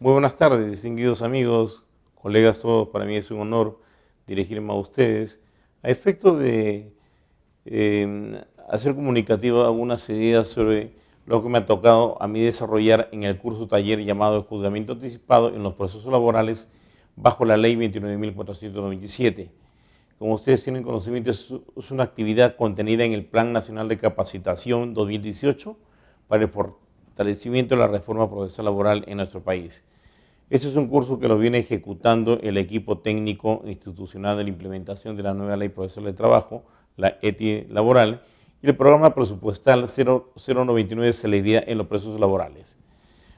Muy buenas tardes, distinguidos amigos, colegas todos. Para mí es un honor dirigirme a ustedes a efectos de hacer comunicativa algunas ideas sobre lo que me ha tocado a mí desarrollar en el curso taller llamado el juzgamiento anticipado en los procesos laborales bajo la ley 29.497. Como ustedes tienen conocimiento, es una actividad contenida en el Plan Nacional de Capacitación 2018 para el fortalecimiento de la reforma procesal laboral en nuestro país. Este es un curso que lo viene ejecutando el equipo técnico institucional de la implementación de la nueva Ley Procesal de Trabajo, la ETI laboral, y el programa presupuestal 099 Celeridad en los procesos laborales.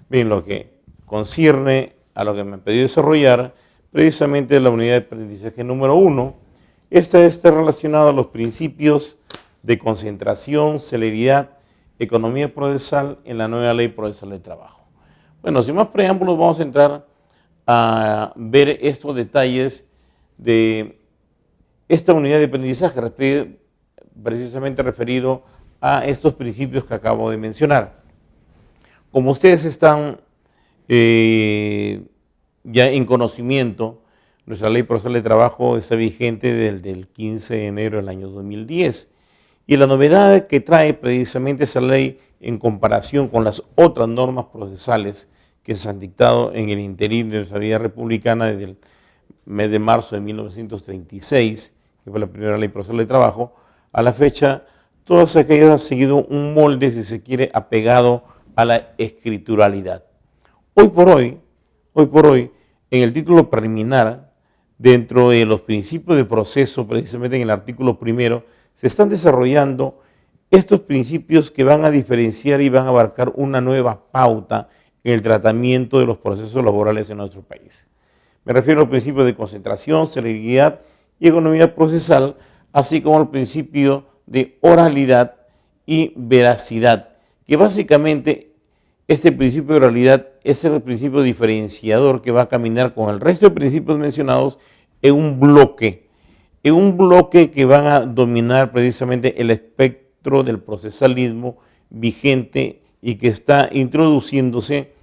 Bien, lo que concierne a lo que me han pedido desarrollar, precisamente la unidad de aprendizaje número 1, esta está relacionada a los principios de concentración, celeridad, economía procesal en la nueva Ley Procesal de Trabajo. Bueno, sin más preámbulos, vamos a entrar a ver estos detalles de esta unidad de aprendizaje, precisamente referido a estos principios que acabo de mencionar. Como ustedes están ya en conocimiento, nuestra Ley Procesal de Trabajo está vigente desde el 15 de enero del año 2010. Y la novedad que trae precisamente esa ley en comparación con las otras normas procesales que se han dictado en el interín de nuestra vida republicana desde el mes de marzo de 1936, que fue la primera ley procesal de trabajo, a la fecha, todas aquellas han seguido un molde, si se quiere, apegado a la escrituralidad. Hoy por hoy, en el título preliminar, dentro de los principios de proceso, precisamente en el artículo primero, se están desarrollando estos principios que van a diferenciar y van a abarcar una nueva pauta en el tratamiento de los procesos laborales en nuestro país. Me refiero al principio de concentración, celeridad y economía procesal, así como al principio de oralidad y veracidad, que básicamente este principio de oralidad es el principio diferenciador que va a caminar con el resto de principios mencionados en un bloque que van a dominar precisamente el espectro del procesalismo vigente y que está introduciéndose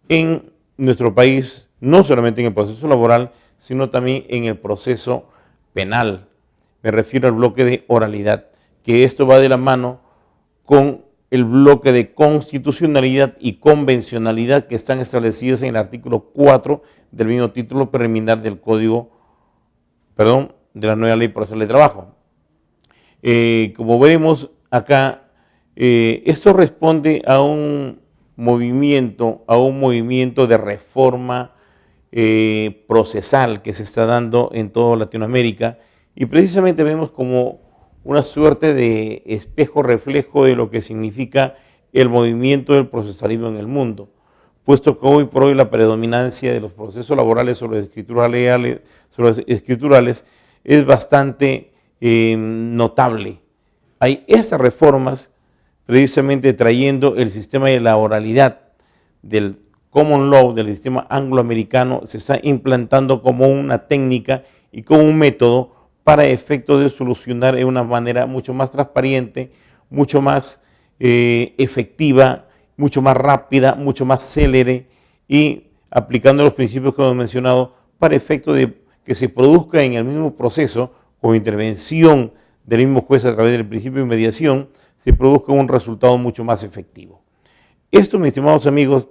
en nuestro país, no solamente en el proceso laboral, sino también en el proceso penal. Me refiero al bloque de oralidad, que esto va de la mano con el bloque de constitucionalidad y convencionalidad que están establecidas en el artículo 4 del mismo título preliminar del de la nueva Ley Procesal de Trabajo. Como veremos acá, esto responde a un movimiento de reforma procesal que se está dando en toda Latinoamérica, y precisamente vemos como una suerte de espejo reflejo de lo que significa el movimiento del procesalismo en el mundo, puesto que hoy por hoy la predominancia de los procesos laborales sobre las escriturales es bastante notable. Hay estas reformas precisamente trayendo el sistema de la oralidad del common law, del sistema angloamericano, se está implantando como una técnica y como un método para efecto de solucionar de una manera mucho más transparente, mucho más efectiva, mucho más rápida, mucho más célere, y aplicando los principios que hemos mencionado para efecto de que se produzca en el mismo proceso, con intervención del mismo juez a través del principio de mediación, se produzca un resultado mucho más efectivo. Esto, mis estimados amigos,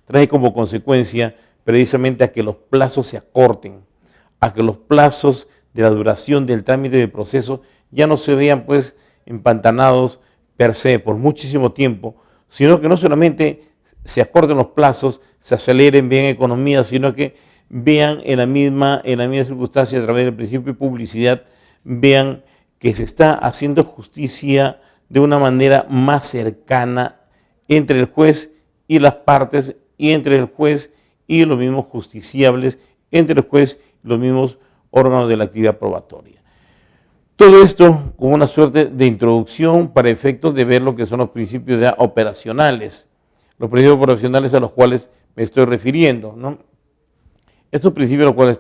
trae como consecuencia precisamente a que los plazos se acorten, a que los plazos de la duración del trámite del proceso ya no se vean pues empantanados per se por muchísimo tiempo, sino que no solamente se acorten los plazos, se aceleren bien economía, sino que vean en la misma circunstancia, a través del principio de publicidad, vean que se está haciendo justicia de una manera más cercana entre el juez y las partes, y entre el juez y los mismos justiciables, entre el juez y los mismos órganos de la actividad probatoria. Todo esto con una suerte de introducción para efectos de ver lo que son los principios ya operacionales, los principios operacionales a los cuales me estoy refiriendo, ¿no? Estos principios a los cuales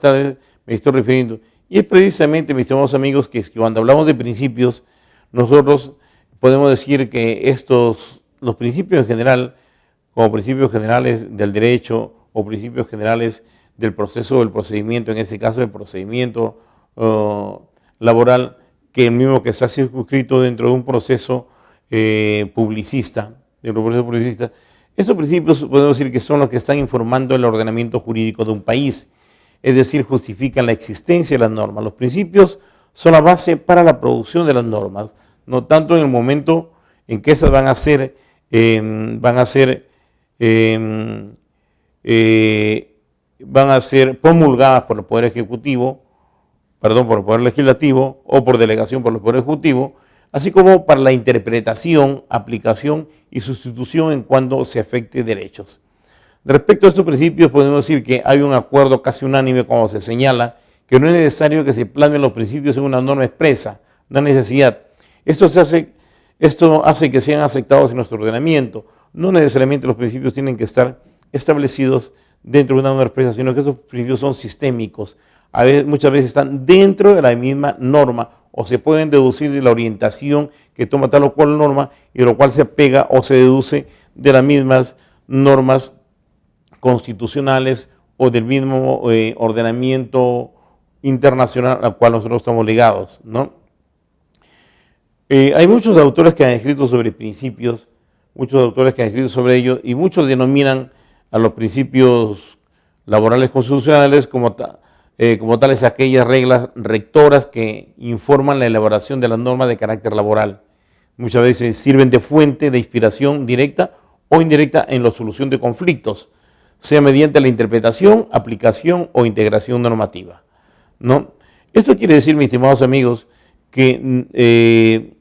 me estoy refiriendo. Y es precisamente, mis estimados amigos, que cuando hablamos de principios, nosotros podemos decir que los principios en general, como principios generales del derecho o principios generales del proceso o del procedimiento, en ese caso del procedimiento laboral, que el mismo que está circunscrito dentro de un proceso publicista, Estos principios podemos decir que son los que están informando el ordenamiento jurídico de un país, es decir, justifican la existencia de las normas. Los principios son la base para la producción de las normas, no tanto en el momento en que esas van a ser promulgadas por el Poder Ejecutivo, por el Poder Legislativo o por delegación por el Poder Ejecutivo, así como para la interpretación, aplicación y sustitución en cuanto se afecte derechos. Respecto a estos principios, podemos decir que hay un acuerdo casi unánime cuando se señala que no es necesario que se plasmen los principios en una norma expresa, una necesidad. Esto hace que sean aceptados en nuestro ordenamiento. No necesariamente los principios tienen que estar establecidos dentro de una norma expresa, sino que estos principios son sistémicos. Muchas veces están dentro de la misma norma o se pueden deducir de la orientación que toma tal o cual norma y de lo cual se apega o se deduce de las mismas normas constitucionales o del mismo ordenamiento internacional al cual nosotros estamos ligados, ¿no? Hay muchos autores que han escrito sobre principios, muchos autores que han escrito sobre ello y muchos denominan a los principios laborales constitucionales como tales aquellas reglas rectoras que informan la elaboración de las normas de carácter laboral. Muchas veces sirven de fuente de inspiración directa o indirecta en la solución de conflictos, sea mediante la interpretación, aplicación o integración normativa, ¿no? Esto quiere decir, mis estimados amigos, que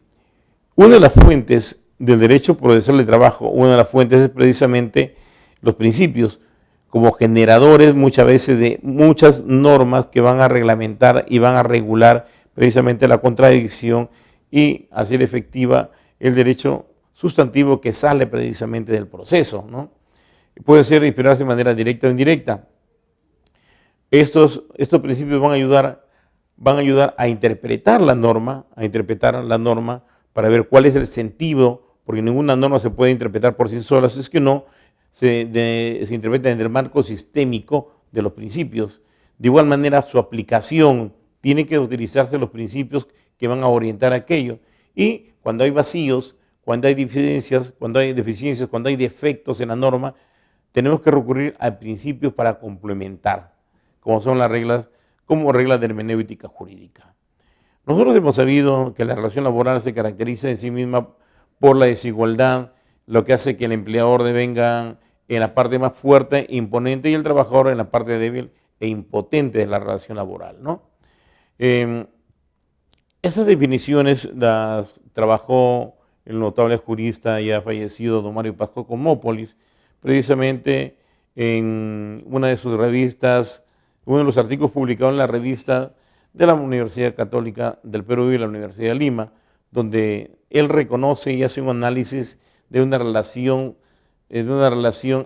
una de las fuentes del derecho procesal de trabajo, una de las fuentes es precisamente los principios, como generadores muchas veces de muchas normas que van a reglamentar y van a regular precisamente la contradicción y hacer efectiva el derecho sustantivo que sale precisamente del proceso, ¿no? Puede ser inspirarse de manera directa o indirecta. Estos principios van a ayudar a interpretar la norma para ver cuál es el sentido, porque ninguna norma se puede interpretar por sí sola, es que no se interpreta en el marco sistémico de los principios. De igual manera, su aplicación tiene que utilizarse los principios que van a orientar aquello. Y cuando hay vacíos, cuando hay deficiencias, cuando hay defectos en la norma, tenemos que recurrir a principios para complementar, como son las reglas, como reglas de hermenéutica jurídica. Nosotros hemos sabido que la relación laboral se caracteriza en sí misma por la desigualdad, lo que hace que el empleador devenga en la parte más fuerte e imponente y el trabajador en la parte débil e impotente de la relación laboral, ¿no? Esas definiciones las trabajó el notable jurista ya fallecido don Mario Pascual Cosmópolis, precisamente en una de sus revistas, uno de los artículos publicados en la revista de la Universidad Católica del Perú y la Universidad de Lima, donde él reconoce y hace un análisis de una relación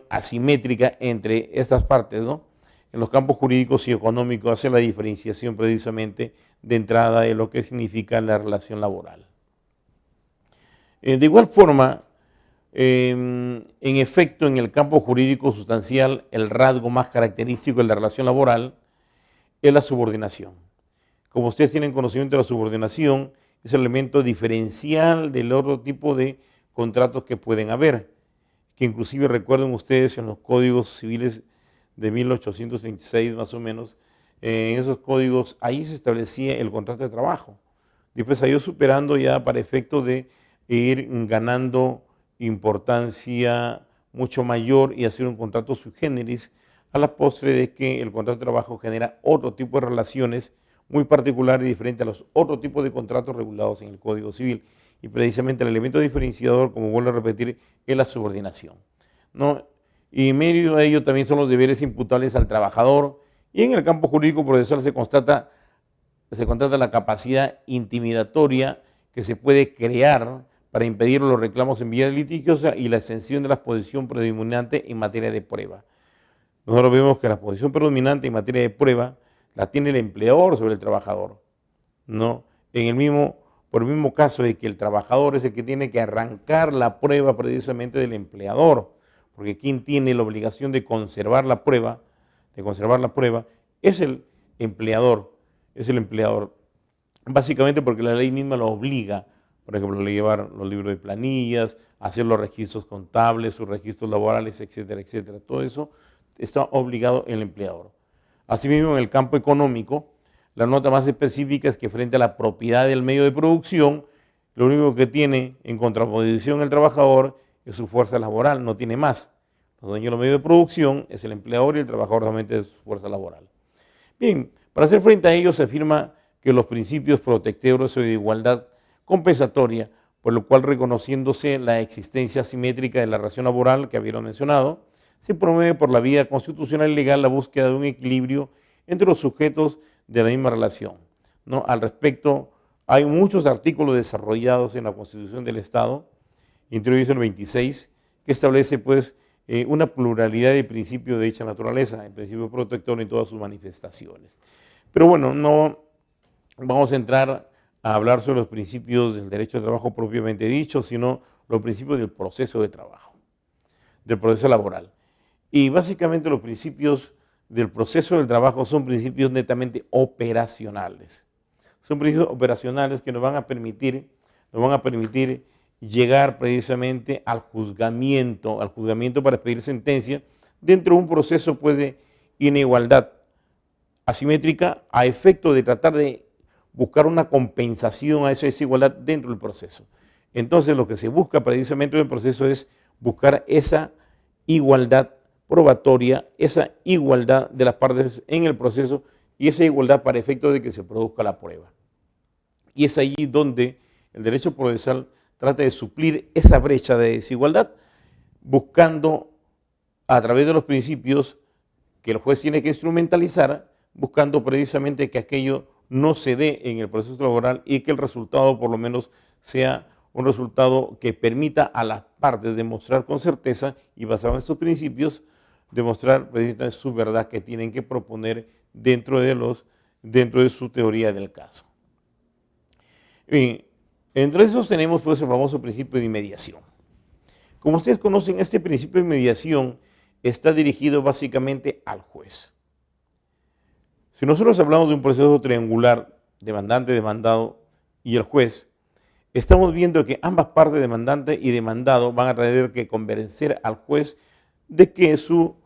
asimétrica entre estas partes, ¿no? En los campos jurídicos y económicos hace la diferenciación precisamente de entrada de lo que significa la relación laboral. De igual forma, en efecto, en el campo jurídico sustancial, el rasgo más característico de la relación laboral es la subordinación. Como ustedes tienen conocimiento de la subordinación, es el elemento diferencial del otro tipo de contratos que pueden haber, que inclusive recuerden ustedes en los códigos civiles de 1836 más o menos, en esos códigos ahí se establecía el contrato de trabajo. Después ha ido superando ya para efecto de ir ganando importancia mucho mayor y hacer un contrato sui generis a la postre de que el contrato de trabajo genera otro tipo de relaciones muy particular y diferente a los otros tipos de contratos regulados en el Código Civil. Y precisamente el elemento diferenciador, como vuelvo a repetir, es la subordinación, ¿no? Y en medio de ello también son los deberes imputables al trabajador. Y en el campo jurídico procesal se constata la capacidad intimidatoria que se puede crear para impedir los reclamos en vía litigiosa y la extensión de la posición predominante en materia de prueba. Nosotros vemos que la posición predominante en materia de prueba la tiene el empleador sobre el trabajador, ¿no? Por el mismo caso de que el trabajador es el que tiene que arrancar la prueba precisamente del empleador, porque quien tiene la obligación de conservar la prueba, es el empleador, básicamente porque la ley misma lo obliga, por ejemplo, a llevar los libros de planillas, hacer los registros contables, sus registros laborales, etcétera, etcétera. Todo eso está obligado el empleador. Asimismo, en el campo económico, la nota más específica es que frente a la propiedad del medio de producción, lo único que tiene en contraposición el trabajador es su fuerza laboral, no tiene más. Los dueños de los medios de producción es el empleador y el trabajador solamente es su fuerza laboral. Bien, para hacer frente a ello se afirma que los principios protectores de igualdad compensatoria, por lo cual reconociéndose la existencia asimétrica de la relación laboral que habíamos mencionado, se promueve por la vía constitucional y legal la búsqueda de un equilibrio entre los sujetos de la misma relación, ¿no? Al respecto, hay muchos artículos desarrollados en la Constitución del Estado, entre ellos el 26, que establece pues una pluralidad de principios de dicha naturaleza, el principio protector en todas sus manifestaciones. Pero bueno, no vamos a entrar a hablar sobre los principios del derecho al trabajo propiamente dicho, sino los principios del proceso de trabajo, del proceso laboral. Y básicamente los principios del proceso del trabajo son principios netamente operacionales. Son principios operacionales que nos van a permitir llegar precisamente al juzgamiento para expedir sentencia dentro de un proceso pues, de inigualdad asimétrica a efecto de tratar de buscar una compensación a esa desigualdad dentro del proceso. Entonces lo que se busca precisamente en el proceso es buscar esa igualdad probatoria, esa igualdad de las partes en el proceso y esa igualdad para efecto de que se produzca la prueba. Y es allí donde el derecho procesal trata de suplir esa brecha de desigualdad, buscando a través de los principios que el juez tiene que instrumentalizar, buscando precisamente que aquello no se dé en el proceso laboral y que el resultado por lo menos sea un resultado que permita a las partes demostrar con certeza y basado en estos principios, demostrar precisamente su verdad que tienen que proponer dentro de su teoría del caso. Bien, entre esos tenemos pues el famoso principio de inmediación. Como ustedes conocen, este principio de inmediación está dirigido básicamente al juez. Si nosotros hablamos de un proceso triangular, demandante, demandado y el juez, estamos viendo que ambas partes, demandante y demandado, van a tener que convencer al juez de que su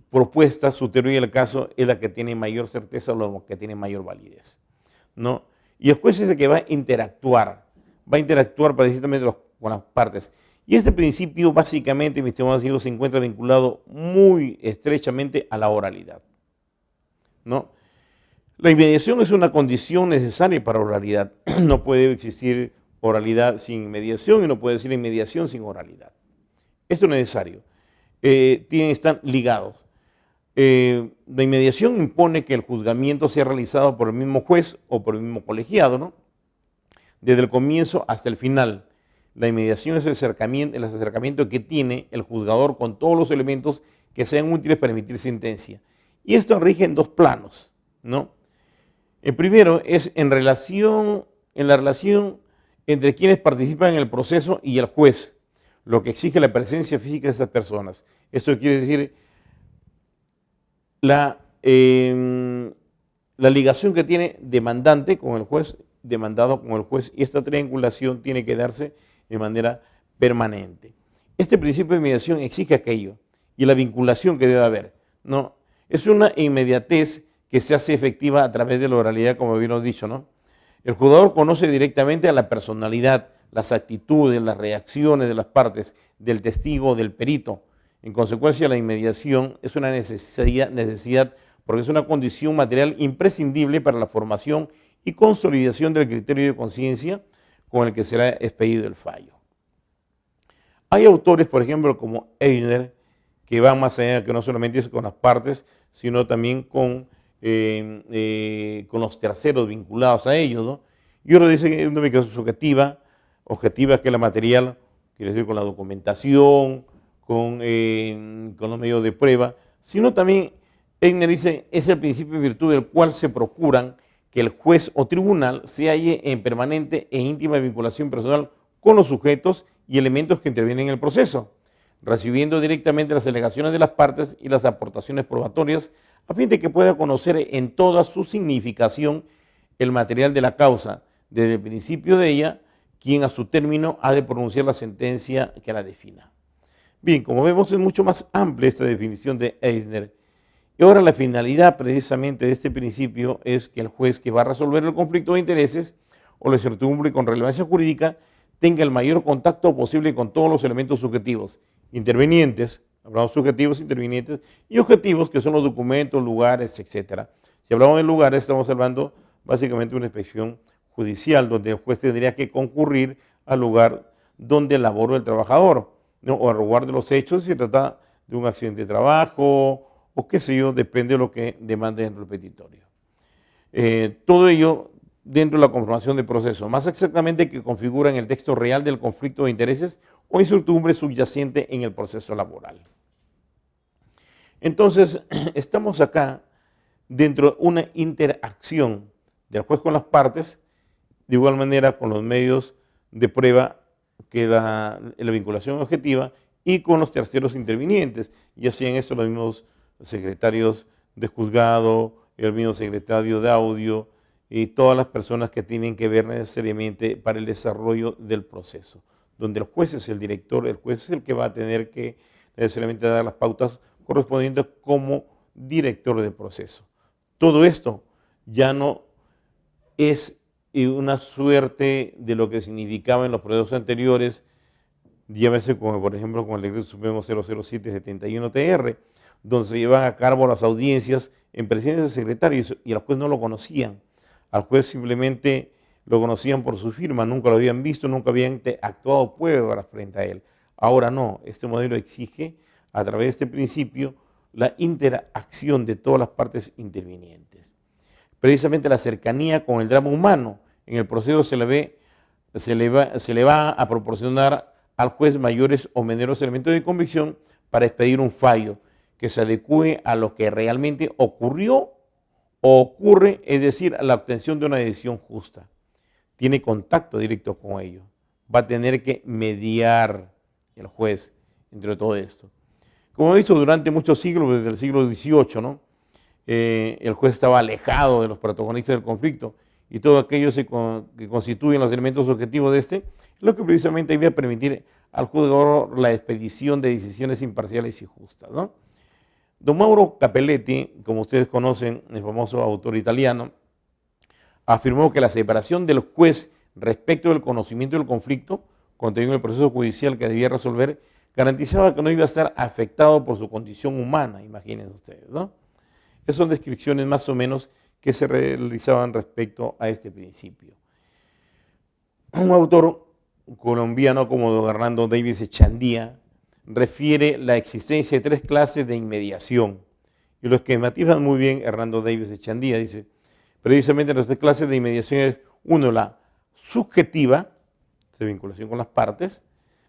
propuesta, su teoría del caso es la que tiene mayor certeza o la que tiene mayor validez, ¿no? Y el juez es el que va a interactuar precisamente con las partes. Y este principio básicamente, mis estimados amigos, se encuentra vinculado muy estrechamente a la oralidad, ¿no? La inmediación es una condición necesaria para oralidad. No puede existir oralidad sin inmediación y no puede existir inmediación sin oralidad. Esto es necesario. Están ligados. La inmediación impone que el juzgamiento sea realizado por el mismo juez o por el mismo colegiado, ¿no? Desde el comienzo hasta el final. La inmediación es el acercamiento que tiene el juzgador con todos los elementos que sean útiles para emitir sentencia. Y esto rige en dos planos, ¿no? El primero es en la relación entre quienes participan en el proceso y el juez, lo que exige la presencia física de esas personas. Esto quiere decir la ligación que tiene demandante con el juez, demandado con el juez, y esta triangulación tiene que darse de manera permanente. Este principio de mediación exige aquello y la vinculación que debe haber, ¿no? Es una inmediatez que se hace efectiva a través de la oralidad, como habíamos dicho, ¿no? El juzgador conoce directamente a la personalidad, las actitudes, las reacciones de las partes, del testigo, del perito. En consecuencia, la inmediación es una necesidad porque es una condición material imprescindible para la formación y consolidación del criterio de conciencia con el que será expedido el fallo. Hay autores, por ejemplo, como Eisner, que van más allá, que no solamente con las partes, sino también con los terceros vinculados a ellos, ¿no? Y otro dice que es una ubicación objetiva, que es la material, quiere decir con la documentación, con los medios de prueba, sino también, Eisner dice, es el principio de virtud del cual se procuran que el juez o tribunal se halle en permanente e íntima vinculación personal con los sujetos y elementos que intervienen en el proceso. recibiendo directamente las alegaciones de las partes y las aportaciones probatorias, a fin de que pueda conocer en toda su significación el material de la causa, desde el principio de ella, quien a su término ha de pronunciar la sentencia que la defina. Bien, como vemos, es mucho más amplia esta definición de Eisner. Y ahora la finalidad precisamente de este principio es que el juez que va a resolver el conflicto de intereses o la incertidumbre con relevancia jurídica tenga el mayor contacto posible con todos los elementos subjetivos, intervenientes, hablamos subjetivos, intervinientes, y objetivos, que son los documentos, lugares, etc. Si hablamos de lugares, estamos hablando básicamente de una inspección judicial, donde el juez tendría que concurrir al lugar donde labora el trabajador, ¿no? O al lugar de los hechos, si se trata de un accidente de trabajo, o qué sé yo, depende de lo que demande el petitorio. Todo ello dentro de la conformación del proceso, más exactamente que configura en el texto real del conflicto de intereses o incertidumbre subyacente en el proceso laboral. Entonces, estamos acá dentro de una interacción del juez con las partes, de igual manera con los medios de prueba que da la vinculación objetiva y con los terceros intervinientes, y hacían esto los mismos secretarios de juzgado, el mismo secretario de audio y todas las personas que tienen que ver necesariamente para el desarrollo del proceso, donde el juez es el director, el juez es el que va a tener que necesariamente dar las pautas correspondientes como director del proceso. Todo esto ya no es una suerte de lo que significaba en los procesos anteriores, llámese como por ejemplo con el Decreto Supremo 007-71-TR, donde se llevan a cabo las audiencias en presencia de secretarios y al juez no lo conocían. Al juez simplemente lo conocían por su firma, nunca lo habían visto, nunca habían actuado pruebas frente a él. Ahora no, este modelo exige a través de este principio la interacción de todas las partes intervinientes. Precisamente la cercanía con el drama humano en el proceso se le va a proporcionar al juez mayores o menores elementos de convicción para expedir un fallo que se adecue a lo que realmente ocurrió o ocurre, es decir, a la obtención de una decisión justa. Tiene contacto directo con ello. Va a tener que mediar el juez entre todo esto. Como he dicho, durante muchos siglos, desde el siglo XVIII, ¿no? El juez estaba alejado de los protagonistas del conflicto y todo aquello que constituyen los elementos objetivos de este, es lo que precisamente iba a permitir al juzgador la expedición de decisiones imparciales y justas, ¿no? Don Mauro Capelletti, como ustedes conocen, el famoso autor italiano, afirmó que la separación del juez respecto del conocimiento del conflicto contenido en el proceso judicial que debía resolver garantizaba que no iba a estar afectado por su condición humana, imagínense ustedes, ¿no? Esas son descripciones más o menos que se realizaban respecto a este principio. Un autor colombiano como don Hernando Davis Echandía refiere la existencia de 3 clases de inmediación. Y lo esquematizan muy bien Hernando Davis Echandía, dice, precisamente las 3 clases de inmediación es, uno, la subjetiva, de vinculación con las partes,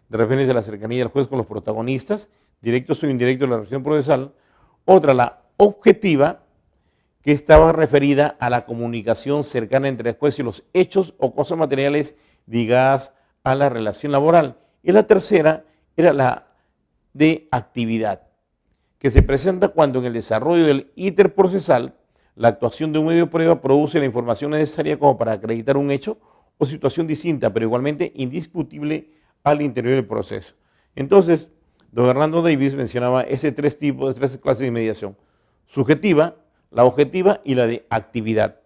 de referencia a la cercanía del juez con los protagonistas, directos o indirectos de la relación procesal. Otra, la objetiva, que estaba referida a la comunicación cercana entre el juez y los hechos o cosas materiales ligadas a la relación laboral. Y la tercera era la de actividad, que se presenta cuando en el desarrollo del íter procesal la actuación de un medio de prueba produce la información necesaria como para acreditar un hecho o situación distinta, pero igualmente indiscutible al interior del proceso. Entonces, don Hernando Davis mencionaba ese 3 clases de mediación: subjetiva, la objetiva y la de actividad.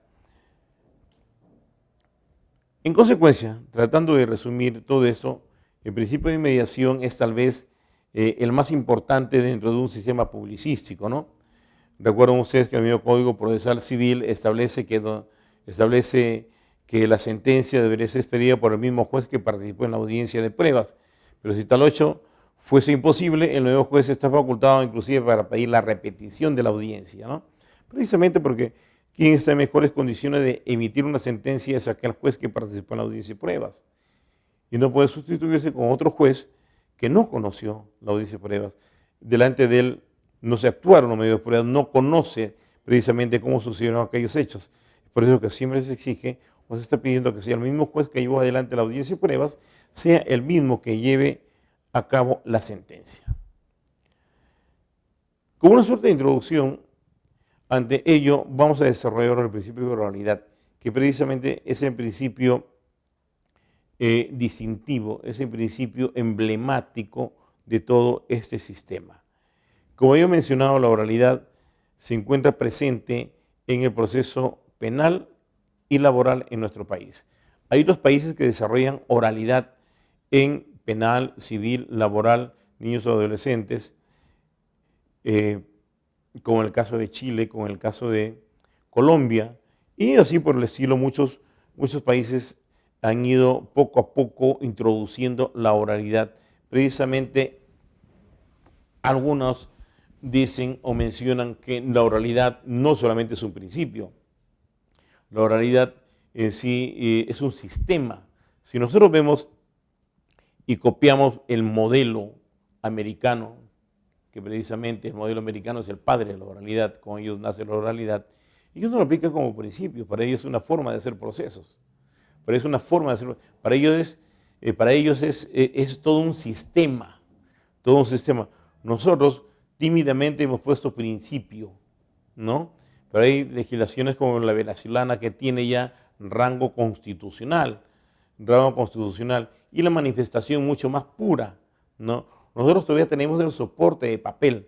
En consecuencia, tratando de resumir todo esto, el principio de mediación es tal vez el más importante dentro de un sistema publicístico, ¿no? Recuerden ustedes que el mismo Código Procesal Civil establece que la sentencia debería ser expedida por el mismo juez que participó en la audiencia de pruebas. Pero si tal hecho fuese imposible, el nuevo juez está facultado inclusive para pedir la repetición de la audiencia, ¿no? Precisamente porque quien está en mejores condiciones de emitir una sentencia es aquel juez que participó en la audiencia de pruebas. Y no puede sustituirse con otro juez que no conoció la audiencia de pruebas. Delante de él no se actuaron los medios de pruebas, no conoce precisamente cómo sucedieron aquellos hechos. Por eso que siempre se exige o se está pidiendo que sea el mismo juez que llevó adelante la audiencia de pruebas, sea el mismo que lleve a cabo la sentencia. Como una suerte de introducción, ante ello vamos a desarrollar el principio de oralidad, que precisamente es el principio distintivo, es el principio emblemático de todo este sistema. Como yo he mencionado, la oralidad se encuentra presente en el proceso penal y laboral en nuestro país. Hay otros países que desarrollan oralidad en penal, civil, laboral, niños o adolescentes, como el caso de Chile, como el caso de Colombia, y así por el estilo muchos países han ido poco a poco introduciendo la oralidad. Precisamente algunos dicen o mencionan que la oralidad no solamente es un principio, la oralidad en sí es un sistema. Si nosotros vemos y copiamos el modelo americano, que precisamente el modelo americano es el padre de la oralidad, con ellos nace la oralidad, ellos no lo aplican como principio, para ellos es una forma de hacer procesos, para ellos es una forma de hacer, para ellos es todo un sistema, todo un sistema. Nosotros tímidamente hemos puesto principio, ¿no? Pero hay legislaciones como la venezolana que tiene ya rango constitucional, y la manifestación mucho más pura, ¿no? Nosotros todavía tenemos el soporte de papel,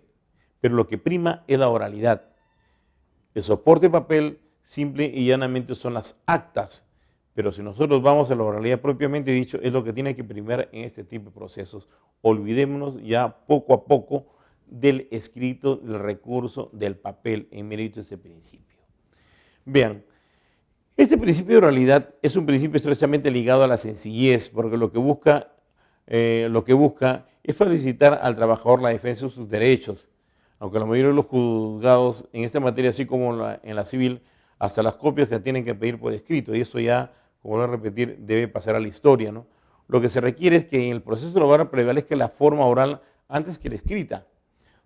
pero lo que prima es la oralidad. El soporte de papel simple y llanamente son las actas, pero si nosotros vamos a la oralidad propiamente dicho, es lo que tiene que primar en este tipo de procesos. Olvidémonos ya poco a poco del escrito, del recurso, del papel, en mérito de ese principio. Vean, este principio de oralidad es un principio estrechamente ligado a la sencillez, porque lo que busca es facilitar al trabajador la defensa de sus derechos, aunque la mayoría de los juzgados en esta materia, así como en la civil, hasta las copias que tienen que pedir por escrito, y esto ya, como voy a repetir, debe pasar a la historia, ¿no? Lo que se requiere es que en el proceso laboral prevalezca la forma oral antes que la escrita.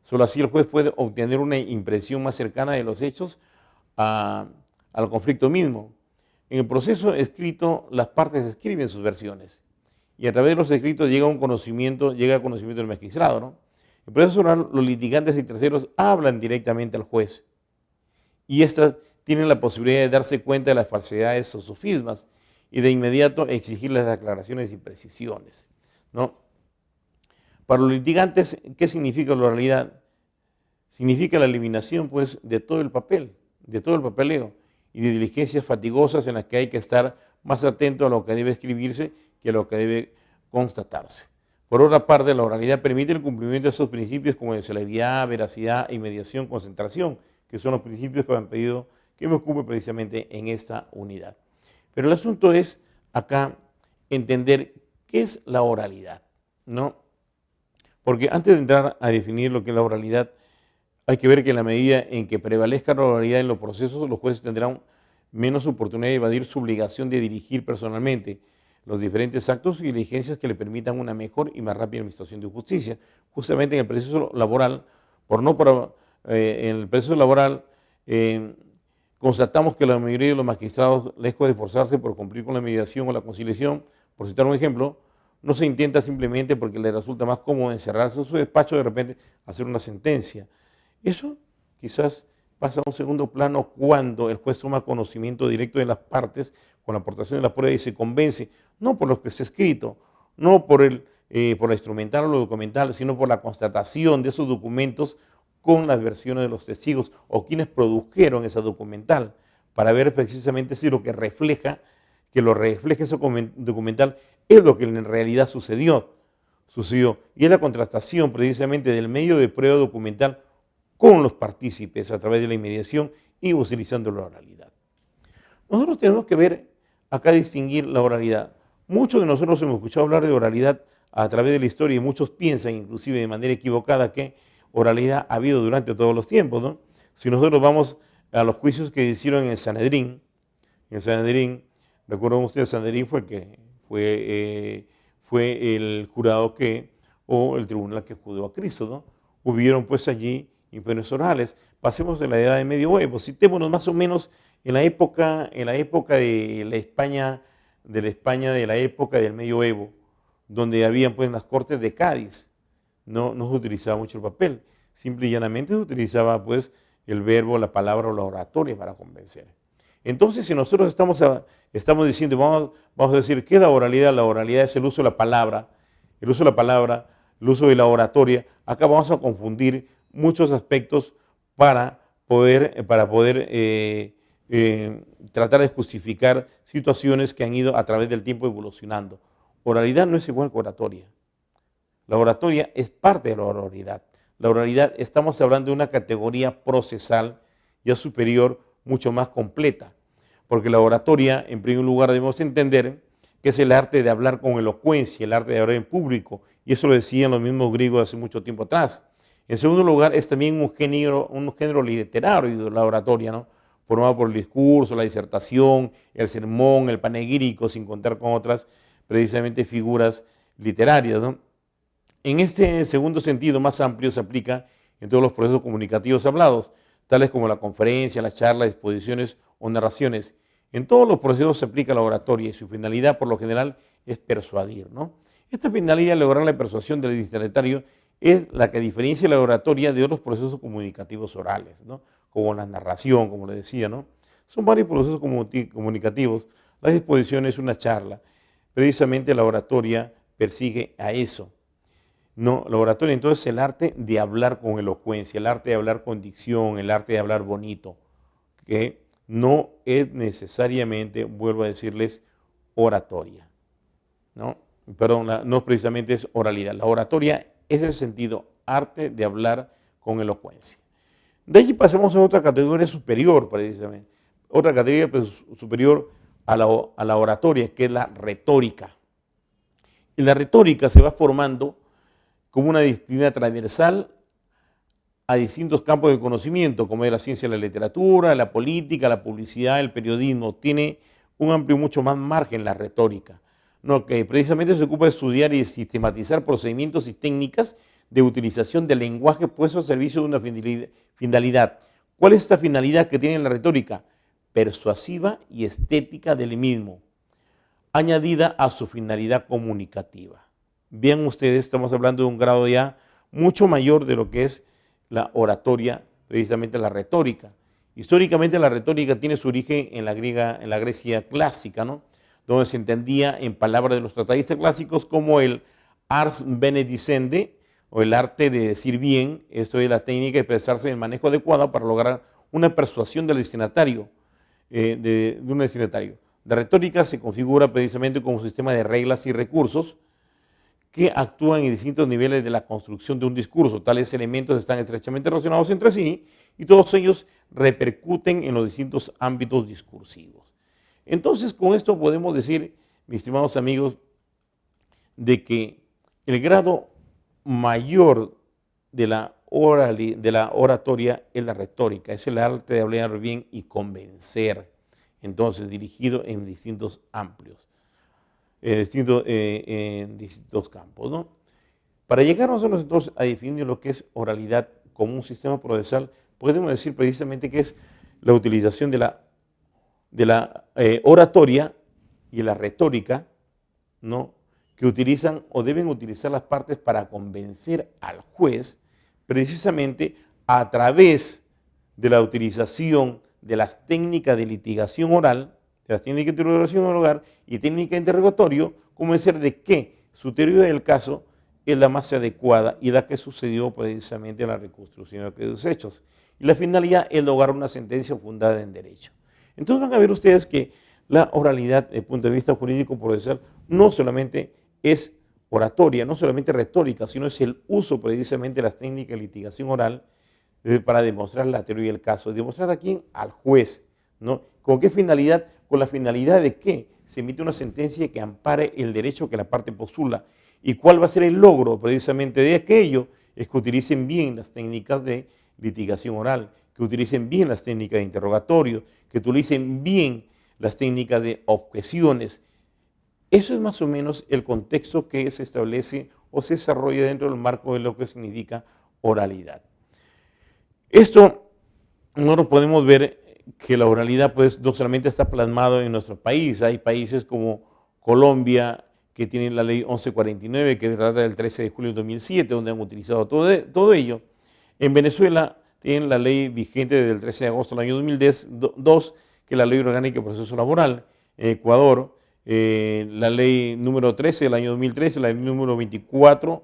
Solo así el juez puede obtener una impresión más cercana de los hechos al conflicto mismo. En el proceso escrito, las partes escriben sus versiones y a través de los escritos llega a conocimiento del magistrado, ¿no? En el proceso oral, los litigantes y terceros hablan directamente al juez y éstas tienen la posibilidad de darse cuenta de las falsedades o sofismas y de inmediato exigir las aclaraciones y precisiones, ¿no? Para los litigantes, ¿qué significa la oralidad? Significa la eliminación, pues, de todo el papel, de todo el papeleo y de diligencias fatigosas en las que hay que estar más atento a lo que debe escribirse que a lo que debe constatarse. Por otra parte, la oralidad permite el cumplimiento de esos principios como de celeridad, veracidad, inmediación, concentración, que son los principios que me han pedido que me ocupe precisamente en esta unidad. Pero el asunto es acá entender qué es la oralidad, ¿no? Porque antes de entrar a definir lo que es la oralidad, hay que ver que en la medida en que prevalezca la oralidad en los procesos, los jueces tendrán menos oportunidad de evadir su obligación de dirigir personalmente los diferentes actos y diligencias que le permitan una mejor y más rápida administración de justicia. Justamente en el proceso laboral, en el proceso laboral, constatamos que la mayoría de los magistrados, lejos de esforzarse por cumplir con la mediación o la conciliación, por citar un ejemplo, no se intenta simplemente porque le resulta más cómodo encerrarse en su despacho de repente hacer una sentencia. Eso quizás pasa a un segundo plano cuando el juez toma conocimiento directo de las partes con la aportación de la prueba y se convence, no por lo que está escrito, no por la instrumental o lo documental, sino por la constatación de esos documentos con las versiones de los testigos o quienes produjeron esa documental, para ver precisamente si lo que refleja ese documental es lo que en realidad sucedió. Y es la contrastación precisamente del medio de prueba documental con los partícipes a través de la inmediación y utilizando la oralidad. Nosotros tenemos que ver acá distinguir la oralidad. Muchos de nosotros hemos escuchado hablar de oralidad a través de la historia y muchos piensan inclusive de manera equivocada que oralidad ha habido durante todos los tiempos, ¿no? Si nosotros vamos a los juicios que hicieron en el Sanedrín, recuerdan ustedes, el Sanedrín fue el jurado o el tribunal que juzgó a Cristo, ¿no? Hubieron pues allí imperios orales. Pasemos de la edad de medioevo, citémonos más o menos en la época de la España de la época del medioevo, donde habían pues las cortes de Cádiz, no se utilizaba mucho el papel. simple y llanamente se utilizaba pues el verbo, la palabra o la oratoria para convencer. Entonces, si nosotros estamos diciendo, vamos a decir, ¿qué es la oralidad? La oralidad es el uso de la palabra, el uso de la palabra, el uso de la oratoria. Acá vamos a confundir muchos aspectos para poder tratar de justificar situaciones que han ido a través del tiempo evolucionando. Oralidad no es igual que oratoria. La oratoria es parte de la oralidad. La oralidad, estamos hablando de una categoría procesal ya superior, mucho más completa. Porque la oratoria, en primer lugar, debemos entender que es el arte de hablar con elocuencia, el arte de hablar en público. Y eso lo decían los mismos griegos hace mucho tiempo atrás. En segundo lugar, es también un género literario, la oratoria, ¿no? Formado por el discurso, la disertación, el sermón, el panegírico, sin contar con otras, precisamente, figuras literarias, ¿no? En este segundo sentido más amplio se aplica en todos los procesos comunicativos hablados, tales como la conferencia, la charla, exposiciones o narraciones. En todos los procesos se aplica la oratoria y su finalidad por lo general es persuadir, ¿no? Esta finalidad de lograr la persuasión del destinatario es la que diferencia la oratoria de otros procesos comunicativos orales, ¿no? Como la narración, como le decía, ¿no? Son varios procesos comunicativos. La exposición es una charla. Precisamente la oratoria persigue a eso. No, la oratoria entonces es el arte de hablar con elocuencia, el arte de hablar con dicción, el arte de hablar bonito, que no es necesariamente, vuelvo a decirles, oratoria, ¿no? Perdón, no precisamente es oralidad. La oratoria es el sentido, arte de hablar con elocuencia. De allí pasamos a otra categoría superior, precisamente, otra categoría superior a la oratoria, que es la retórica. Y la retórica se va formando como una disciplina transversal a distintos campos de conocimiento, como es la ciencia de la literatura, la política, la publicidad, el periodismo. Tiene un amplio mucho más margen la retórica, ¿no? Que precisamente se ocupa de estudiar y de sistematizar procedimientos y técnicas de utilización del lenguaje puesto al servicio de una finalidad. ¿Cuál es esta finalidad que tiene la retórica? Persuasiva y estética del mismo, añadida a su finalidad comunicativa. Vean ustedes, estamos hablando de un grado ya mucho mayor de lo que es la oratoria, precisamente la retórica. Históricamente la retórica tiene su origen en la Grecia clásica, ¿no? Donde se entendía en palabras de los tratadistas clásicos como el ars bene dicende, o el arte de decir bien. Esto es la técnica de expresarse en el manejo adecuado para lograr una persuasión del destinatario, de un destinatario. La retórica se configura precisamente como un sistema de reglas y recursos que actúan en distintos niveles de la construcción de un discurso. Tales elementos están estrechamente relacionados entre sí y todos ellos repercuten en los distintos ámbitos discursivos. Entonces, con esto podemos decir, mis estimados amigos, de que el grado mayor de la oratoria es la retórica, es el arte de hablar bien y convencer, entonces dirigido en distintos amplios. En distintos campos, ¿no? Para llegar nosotros entonces a definir lo que es oralidad como un sistema procesal, podemos decir precisamente que es la utilización de la oratoria y la retórica, ¿no? Que utilizan o deben utilizar las partes para convencer al juez precisamente a través de la utilización de las técnicas de litigación oral, de las técnicas de interrogación oral y técnica de interrogatorio, convencer de que su teoría del caso es la más adecuada y la que sucedió precisamente en la reconstrucción de aquellos hechos. Y la finalidad es lograr una sentencia fundada en derecho. Entonces van a ver ustedes que la oralidad, desde el punto de vista jurídico procesal, no solamente es oratoria, no solamente retórica, sino es el uso precisamente de las técnicas de litigación oral para demostrar la teoría del caso. ¿Demostrar a quién? Al juez, ¿no? ¿Con qué finalidad? Con la finalidad de que se emite una sentencia que ampare el derecho que la parte postula. ¿Y cuál va a ser el logro precisamente de aquello? Es que utilicen bien las técnicas de litigación oral, que utilicen bien las técnicas de interrogatorio, que utilicen bien las técnicas de objeciones. Eso es más o menos el contexto que se establece o se desarrolla dentro del marco de lo que significa oralidad. Esto nosotros podemos ver que la oralidad pues no solamente está plasmado en nuestro país, hay países como Colombia que tienen la ley 1149 que trata del 13 de julio de 2007 donde han utilizado todo ello. En Venezuela tienen la ley vigente desde el 13 de agosto del año 2002, que es la Ley Orgánica de Proceso Laboral. En Ecuador, la ley número 13 del año 2013, la ley número 24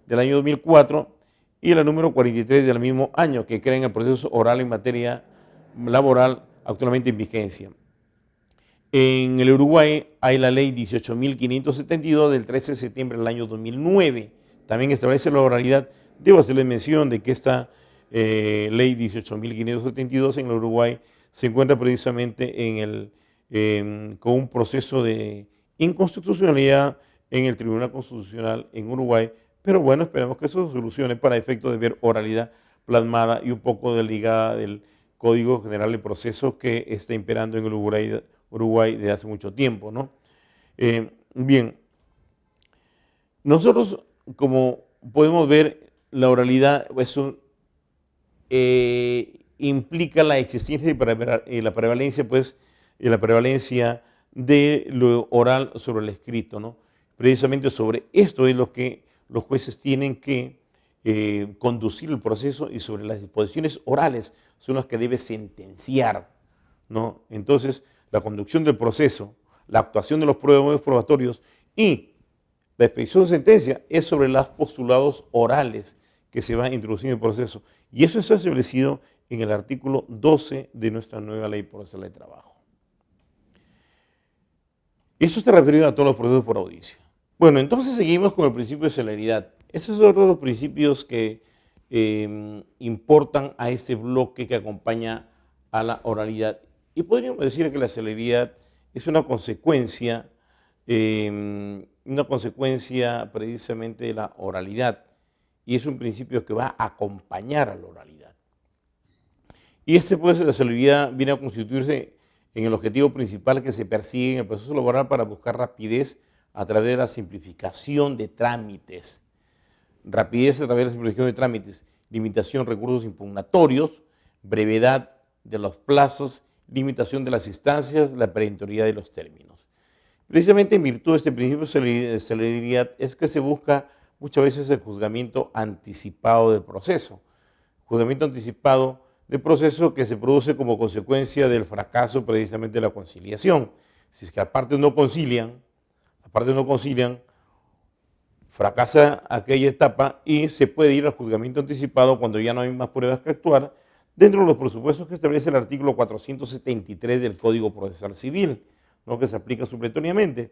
del año 2004 y la número 43 del mismo año, que crean el proceso oral en materia laboral actualmente en vigencia. En el Uruguay hay la ley 18.572 del 13 de septiembre del año 2009. También establece la oralidad. Debo hacerles mención de que esta ley 18.572 en el Uruguay se encuentra precisamente con un proceso de inconstitucionalidad en el Tribunal Constitucional en Uruguay, pero bueno, esperemos que eso se solucione para efecto de ver oralidad plasmada y un poco de ligada del Código General de Procesos que está imperando en el Uruguay desde hace mucho tiempo, ¿no? Bien, nosotros, como podemos ver, la oralidad implica la existencia y la prevalencia, pues, y la prevalencia de lo oral sobre el escrito, ¿no? Precisamente sobre esto es lo que los jueces tienen que conducir el proceso, y sobre las disposiciones orales son las que debe sentenciar, ¿no? Entonces, la conducción del proceso, la actuación de los medios probatorios y la expedición de sentencia es sobre los postulados orales que se van a introducir en el proceso. Y eso está establecido en el artículo 12 de nuestra nueva ley procesal de trabajo. Eso está referido a todos los procesos por audiencia. Bueno, entonces seguimos con el principio de celeridad. Esos son otros de los principios que importan a este bloque que acompaña a la oralidad. Y podríamos decir que la celeridad es una consecuencia precisamente de la oralidad, y es un principio que va a acompañar a la oralidad. Y pues, la celeridad viene a constituirse en el objetivo principal que se persigue en el proceso laboral para buscar rapidez a través de la simplificación de trámites. Rapidez a través de la simplificación de trámites, limitación de recursos impugnatorios, brevedad de los plazos, limitación de las instancias, la perentoriedad de los términos. Precisamente en virtud de este principio de celeridad es que se busca muchas veces el juzgamiento anticipado del proceso. Juzgamiento anticipado del proceso que se produce como consecuencia del fracaso precisamente de la conciliación. Si es que las partes no concilian, fracasa aquella etapa y se puede ir al juzgamiento anticipado cuando ya no hay más pruebas que actuar, dentro de los presupuestos que establece el artículo 473 del Código Procesal Civil, ¿no?, que se aplica supletoriamente.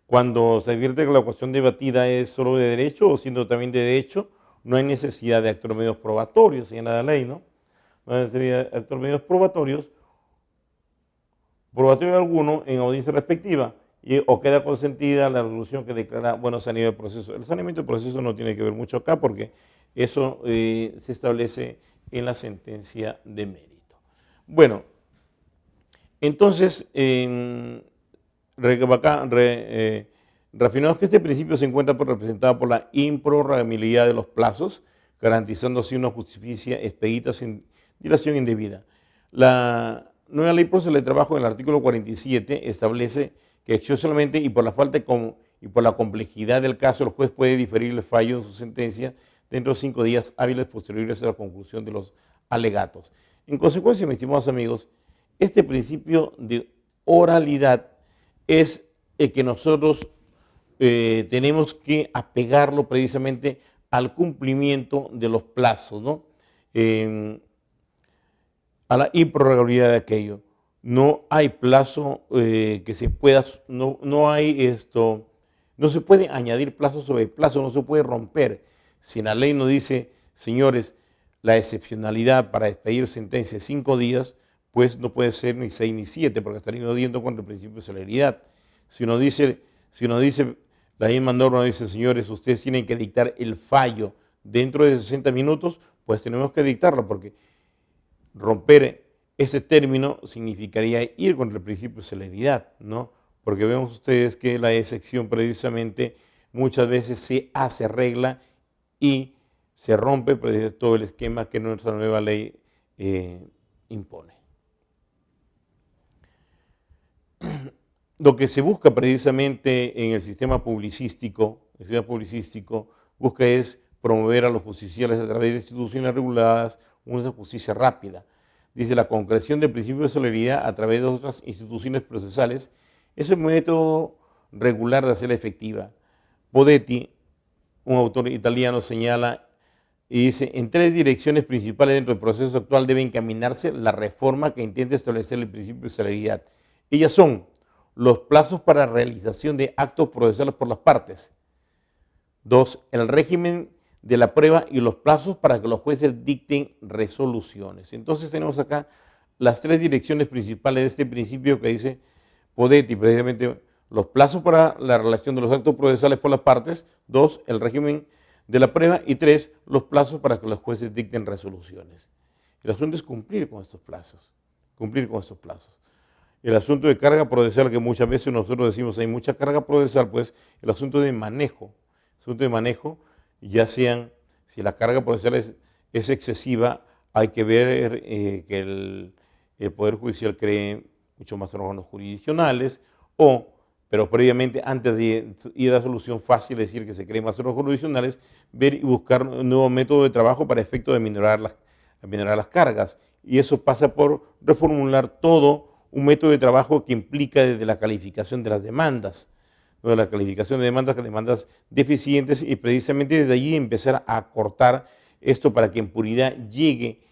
Cuando se advierte que la cuestión debatida es solo de derecho o siendo también de derecho, no hay necesidad de actos medios probatorios, señala la ley, ¿no? No hay necesidad de actos medios probatorios alguno en audiencia respectiva, o queda consentida la resolución que declara bueno saneamiento del proceso. El saneamiento del proceso no tiene que ver mucho acá porque eso se establece en la sentencia de mérito. Bueno, entonces, reafirmamos que este principio se encuentra representado por la improrrogabilidad de los plazos, garantizando así una justicia expedita sin dilación indebida. La nueva ley procesal de trabajo en el artículo 47 establece que excepcionalmente y por la falta y por la complejidad del caso, el juez puede diferir el fallo de su sentencia dentro de 5 días hábiles posteriores a la conclusión de los alegatos. En consecuencia, mis estimados amigos, este principio de oralidad es el que nosotros tenemos que apegarlo precisamente al cumplimiento de los plazos, ¿no? A la improrrogabilidad de aquello. No hay plazo que se pueda, no se puede añadir plazo sobre plazo, no se puede romper. Si la ley nos dice, señores, la excepcionalidad para expedir sentencia 5 días, pues no puede ser ni 6 ni 7, porque estaríamos yendo contra el principio de celeridad. Si nos dice, la misma norma dice, señores, ustedes tienen que dictar el fallo dentro de 60 minutos, pues tenemos que dictarlo, porque romper ese término significaría ir contra el principio de celeridad, ¿no? Porque vemos ustedes que la excepción precisamente muchas veces se hace regla y se rompe todo el esquema que nuestra nueva ley impone. Lo que se busca precisamente en el sistema publicístico busca es promover a los justiciales a través de instituciones reguladas una justicia rápida. Dice, la concreción del principio de celeridad a través de otras instituciones procesales es el método regular de hacerla efectiva. Podetti, un autor italiano, señala y dice, en tres direcciones principales dentro del proceso actual debe encaminarse la reforma que intenta establecer el principio de celeridad. Ellas son los plazos para realización de actos procesales por las partes. 2. El régimen de la prueba y los plazos para que los jueces dicten resoluciones. Entonces tenemos acá las tres direcciones principales de este principio que dice Podetti, precisamente los plazos para la relación de los actos procesales por las partes. 2. El régimen de la prueba. Y 3. Los plazos para que los jueces dicten resoluciones. El asunto es cumplir con estos plazos. Cumplir con estos plazos. El asunto de carga procesal, que muchas veces nosotros decimos hay mucha carga procesal, pues el asunto de manejo. Ya sean, si la carga procesal es excesiva, hay que ver que el Poder Judicial cree mucho más órganos jurisdiccionales, pero previamente, antes de ir a la solución fácil, decir que se creen más órganos jurisdiccionales, ver y buscar un nuevo método de trabajo para efecto de minorar las cargas. Y eso pasa por reformular todo un método de trabajo que implica desde la calificación de las demandas, de la calificación de demandas deficientes, y precisamente desde allí empezar a acortar esto para que en puridad llegue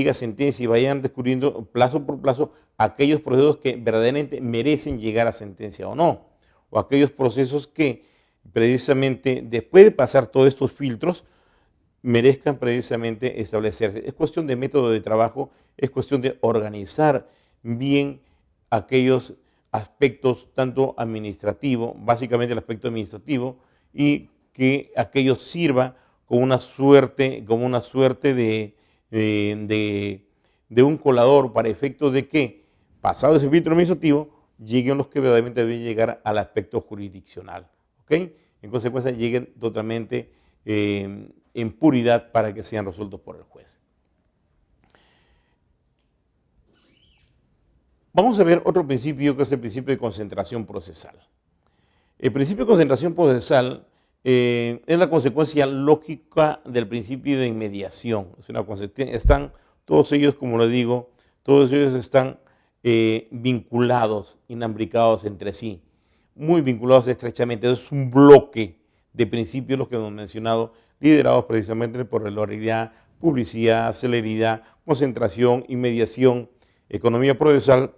a sentencia y vayan descubriendo plazo por plazo aquellos procesos que verdaderamente merecen llegar a sentencia o no, o aquellos procesos que precisamente después de pasar todos estos filtros merezcan precisamente establecerse. Es cuestión de método de trabajo, es cuestión de organizar bien aquellos aspectos tanto administrativo, básicamente el aspecto administrativo, y que aquello sirva como una suerte de un colador para efectos de que, pasado ese filtro administrativo, lleguen los que verdaderamente deben llegar al aspecto jurisdiccional. ¿Okay? En consecuencia, lleguen totalmente en puridad para que sean resueltos por el juez. Vamos a ver otro principio, que es el principio de concentración procesal. El principio de concentración procesal es la consecuencia lógica del principio de inmediación. Están todos ellos, como lo digo, todos ellos están vinculados, inambricados entre sí, muy vinculados estrechamente. Es un bloque de principios, los que hemos mencionado, liderados precisamente por regularidad, publicidad, celeridad, concentración, inmediación, economía procesal,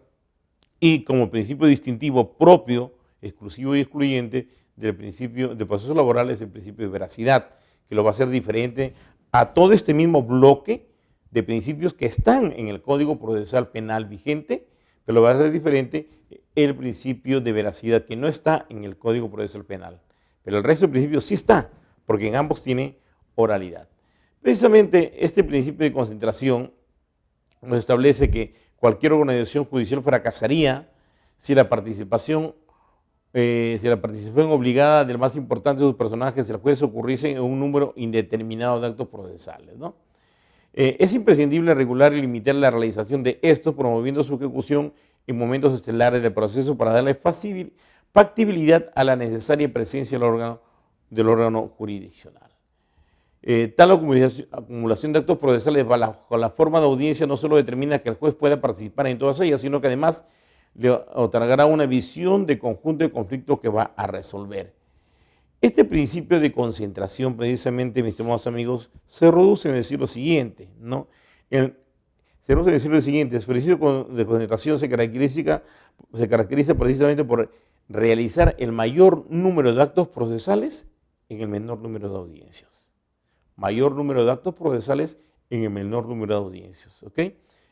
y como principio distintivo propio, exclusivo y excluyente del principio de procesos laborales, el principio de veracidad, que lo va a hacer diferente a todo este mismo bloque de principios que están en el Código Procesal Penal vigente, pero lo va a hacer diferente el principio de veracidad, que no está en el Código Procesal Penal. Pero el resto del principio sí está, porque en ambos tiene oralidad. Precisamente este principio de concentración nos establece que cualquier organización judicial fracasaría si la participación obligada del más importante de sus personajes, el juez, ocurriese en un número indeterminado de actos procesales, ¿no? Es imprescindible regular y limitar la realización de estos, promoviendo su ejecución en momentos estelares del proceso para darle factibilidad a la necesaria presencia del órgano jurisdiccional. Tal acumulación de actos procesales bajo la forma de audiencia no solo determina que el juez pueda participar en todas ellas, sino que además le otorgará una visión de conjunto de conflictos que va a resolver. Este principio de concentración, precisamente, mis estimados amigos, se reduce en decir lo siguiente, ¿no? El principio de concentración se caracteriza precisamente por realizar el mayor número de actos procesales en el menor número de audiencias. Mayor número de actos procesales en el menor número de audiencias. ¿Ok?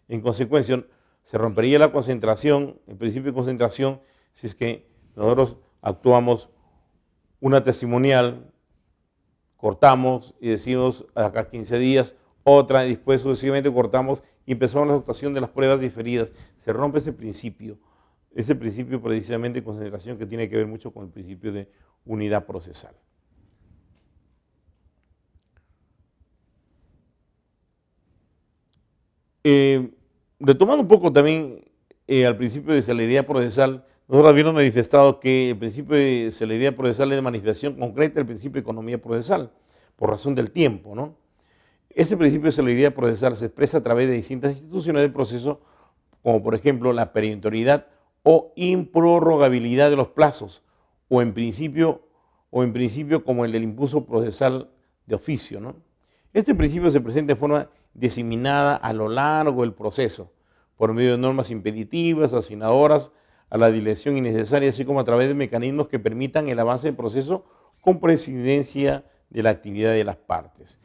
En consecuencia, se rompería la concentración, el principio de concentración, si es que nosotros actuamos una testimonial, cortamos y decimos acá 15 días, otra, y después sucesivamente cortamos y empezamos la actuación de las pruebas diferidas. Se rompe ese principio precisamente de concentración, que tiene que ver mucho con el principio de unidad procesal. Retomando un poco también al principio de celeridad procesal, nosotros habíamos manifestado que el principio de celeridad procesal es de manifestación concreta del principio de economía procesal. por razón del tiempo, ¿no? Ese principio de celeridad procesal se expresa a través de distintas instituciones del proceso, como por ejemplo la perentoriedad o improrrogabilidad de los plazos, o en principio como el del impulso procesal de oficio, ¿no? Este principio se presenta de forma diseminada a lo largo del proceso, por medio de normas impeditivas, asignadoras a la dilación innecesaria, así como a través de mecanismos que permitan el avance del proceso con presidencia de la actividad de las partes.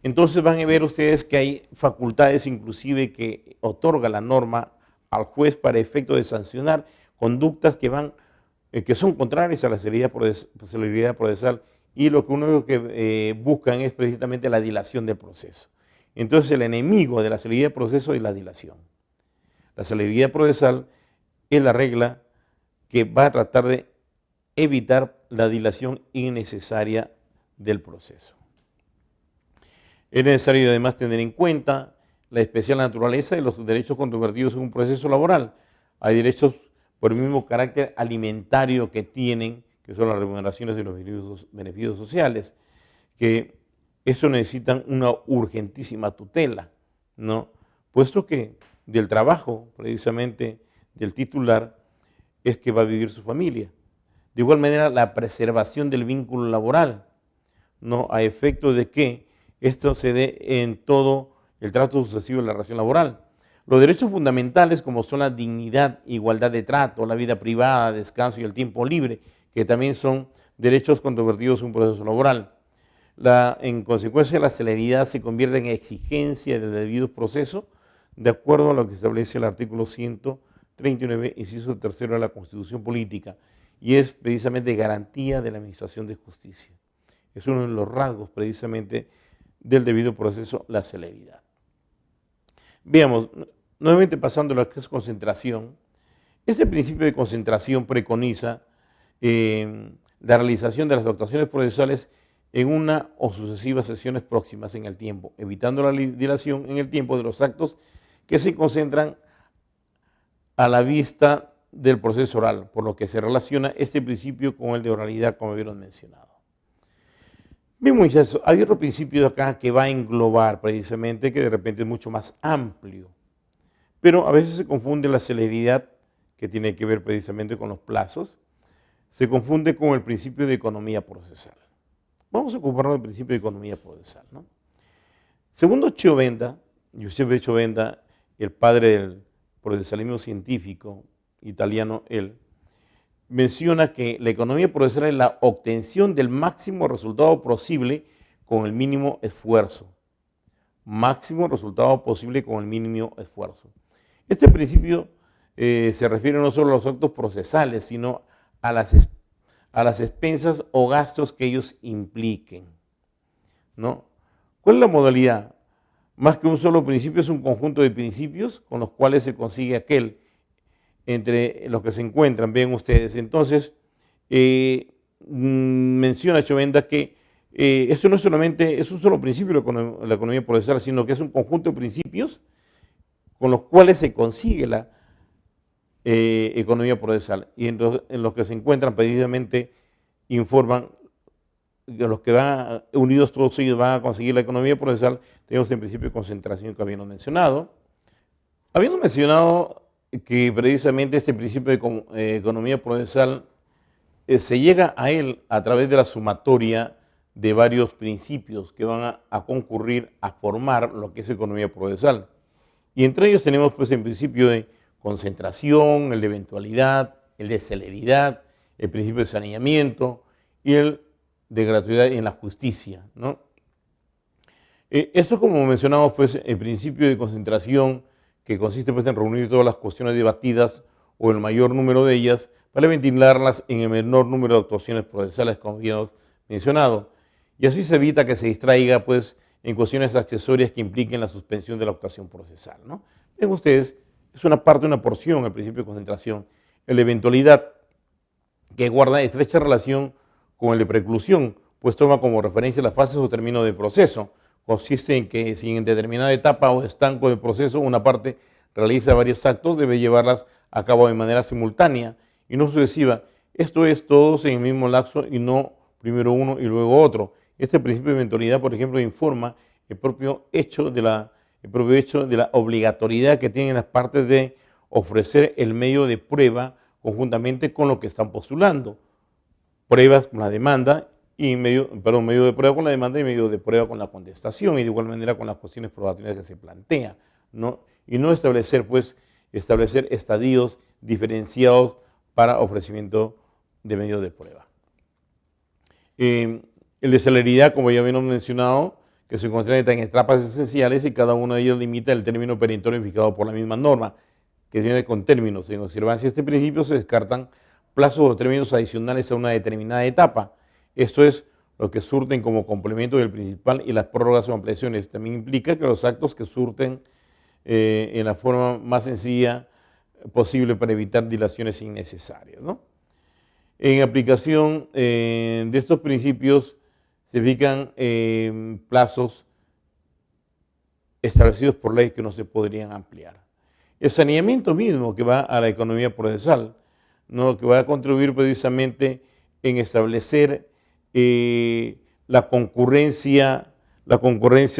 Entonces van a ver ustedes que hay facultades inclusive que otorga la norma al juez para efecto de sancionar conductas que son contrarias a la celeridad procesal, y lo que uno buscan es precisamente la dilación del proceso. Entonces el enemigo de la celeridad del proceso es la dilación. La celeridad procesal es la regla que va a tratar de evitar la dilación innecesaria del proceso. Es necesario además tener en cuenta la especial naturaleza de los derechos controvertidos en un proceso laboral. Hay derechos por el mismo carácter alimentario que tienen, que son las remuneraciones de los beneficios sociales, que eso necesitan una urgentísima tutela, ¿no? Puesto que del trabajo, precisamente, del titular, es que va a vivir su familia. De igual manera, la preservación del vínculo laboral, ¿no? A efectos de que esto se dé en todo el trato sucesivo de la relación laboral. Los derechos fundamentales, como son la dignidad, igualdad de trato, la vida privada, descanso y el tiempo libre, que también son derechos controvertidos en un proceso laboral. En consecuencia, la celeridad se convierte en exigencia del debido proceso, de acuerdo a lo que establece el artículo 139, inciso tercero de la Constitución Política, y es precisamente garantía de la administración de justicia. Es uno de los rasgos precisamente del debido proceso, la celeridad. Veamos, nuevamente pasando a lo que es concentración. Este principio de concentración preconiza la realización de las actuaciones procesales en una o sucesivas sesiones próximas en el tiempo, evitando la dilación en el tiempo de los actos que se concentran a la vista del proceso oral, por lo que se relaciona este principio con el de oralidad, como habíamos mencionado. Bien, muchachos, hay otro principio acá que va a englobar precisamente, que de repente es mucho más amplio, pero a veces se confunde la celeridad, que tiene que ver precisamente con los plazos, se confunde con el principio de economía procesal. Vamos a ocuparnos del principio de economía procesal, ¿no? Segundo Giovenda, Giuseppe Giovenda, el padre del procesalismo científico italiano, él menciona que la economía procesal es la obtención del máximo resultado posible con el mínimo esfuerzo. Máximo resultado posible con el mínimo esfuerzo. Este principio se refiere no solo a los actos procesales, sino a las expensas o gastos que ellos impliquen, ¿no? ¿Cuál es la modalidad? Más que un solo principio, es un conjunto de principios con los cuales se consigue aquel entre los que se encuentran, ven ustedes. Entonces, menciona Giovenda que esto no es solamente, es un solo principio de la economía procesal, sino que es un conjunto de principios con los cuales se consigue la economía procesal, y en los que se encuentran precisamente informan que los que van unidos, todos ellos van a conseguir la economía procesal. Tenemos el principio de concentración que habíamos mencionado. Habiendo mencionado que precisamente este principio de economía procesal se llega a él a través de la sumatoria de varios principios que van a concurrir a formar lo que es economía procesal. Y entre ellos tenemos pues el principio de concentración, el de eventualidad, el de celeridad, el principio de saneamiento y el de gratuidad en la justicia, ¿no? Esto, como mencionamos, pues el principio de concentración, que consiste pues en reunir todas las cuestiones debatidas o el mayor número de ellas para ventilarlas en el menor número de actuaciones procesales, como habíamos mencionado, y así se evita que se distraiga pues en cuestiones accesorias que impliquen la suspensión de la actuación procesal, ¿no? Ven ustedes, es una parte, una porción el principio de concentración. El de eventualidad, que guarda estrecha relación con el de preclusión, pues toma como referencia las fases o términos del proceso. Consiste en que si en determinada etapa o estanco del proceso una parte realiza varios actos, debe llevarlas a cabo de manera simultánea y no sucesiva. Esto es, todos en el mismo lapso y no primero uno y luego otro. Este principio de eventualidad, por ejemplo, informa el propio hecho de la obligatoriedad que tienen las partes de ofrecer el medio de prueba conjuntamente con lo que están postulando. Pruebas con la demanda y medio de prueba con la demanda y medio de prueba con la contestación, y de igual manera con las cuestiones probatorias que se plantean, ¿no? Y no establecer estadios diferenciados para ofrecimiento de medio de prueba. El de celeridad, como ya habíamos mencionado, que se encuentra en etapas esenciales y cada uno de ellos limita el término perentorio fijado por la misma norma, que tiene con términos. En observancia de este principio se descartan plazos o términos adicionales a una determinada etapa. Esto es lo que surten como complemento del principal, y las prórrogas o ampliaciones. También implica que los actos que surten en la forma más sencilla posible para evitar dilaciones innecesarias, ¿no? En aplicación de estos principios se fijan plazos establecidos por ley que no se podrían ampliar. El saneamiento mismo que va a la economía procesal, ¿no? Que va a contribuir precisamente en establecer la concurrencia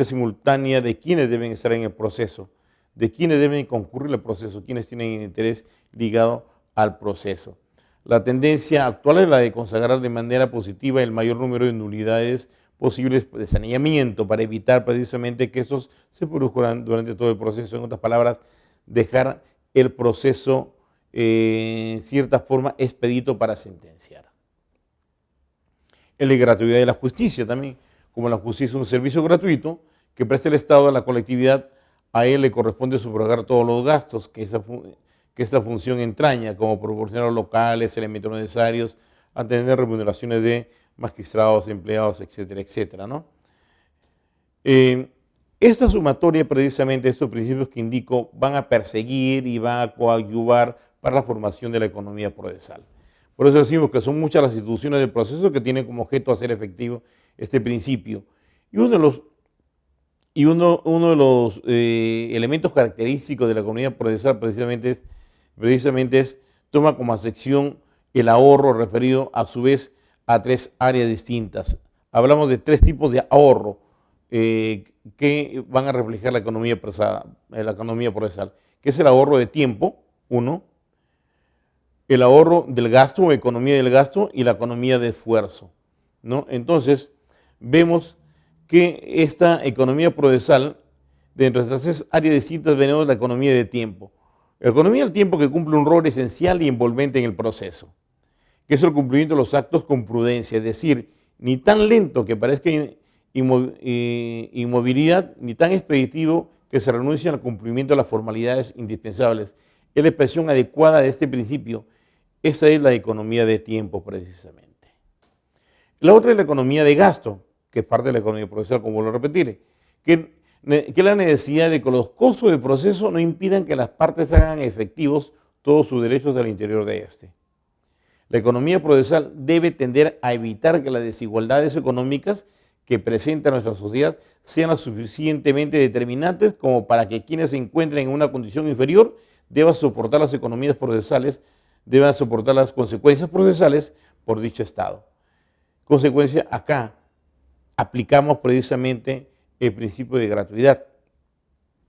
simultánea de quienes deben estar en el proceso, de quienes deben concurrir al proceso, quienes tienen interés ligado al proceso. La tendencia actual es la de consagrar de manera positiva el mayor número de nulidades posibles de saneamiento para evitar precisamente que estos se produzcan durante todo el proceso. En otras palabras, dejar el proceso en cierta forma expedito para sentenciar. El de gratuidad de la justicia también. Como la justicia es un servicio gratuito que presta el Estado a la colectividad, a él le corresponde sufragar todos los gastos que esta función entraña, como proporcionar los locales, elementos necesarios, atender remuneraciones de magistrados, empleados, etcétera, etcétera, ¿no? Esta sumatoria, precisamente, estos principios que indico, van a perseguir y van a coadyuvar para la formación de la economía procesal. Por eso decimos que son muchas las instituciones del proceso que tienen como objeto hacer efectivo este principio. Y uno de los elementos característicos de la economía procesal precisamente toma como sección el ahorro, referido a su vez a tres áreas distintas. Hablamos de tres tipos de ahorro que van a reflejar la economía procesal, que es el ahorro de tiempo, uno, el ahorro del gasto o economía del gasto, y la economía de esfuerzo, ¿no? Entonces, vemos que esta economía procesal, dentro de estas tres áreas distintas, venimos la economía de tiempo. La economía del tiempo, que cumple un rol esencial y envolvente en el proceso, que es el cumplimiento de los actos con prudencia, es decir, ni tan lento que parezca inmovilidad, ni tan expeditivo que se renuncie al cumplimiento de las formalidades indispensables. Es la expresión adecuada de este principio. Esa es la economía de tiempo, precisamente. La otra es la economía de gasto, que es parte de la economía procesal, como lo repetiré, que es la necesidad de que los costos del proceso no impidan que las partes hagan efectivos todos sus derechos al interior de este. La economía procesal debe tender a evitar que las desigualdades económicas que presenta nuestra sociedad sean lo suficientemente determinantes como para que quienes se encuentren en una condición inferior deban soportar las economías procesales, deban soportar las consecuencias procesales por dicho Estado. Consecuencia, acá aplicamos precisamente el principio de gratuidad,